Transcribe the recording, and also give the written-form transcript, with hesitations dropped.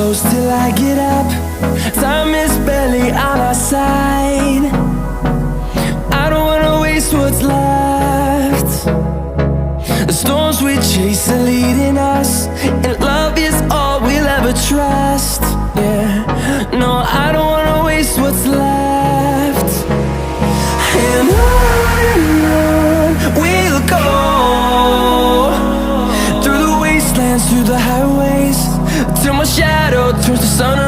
close till I get up. Time is barely on our side. I don't wanna waste what's left. The storms we chase are leading us, and love is all we'll ever trust. Yeah, no, I don't wanna waste what's left. And on we'll go, through the wastelands, through the highways, till my shadow turns to sun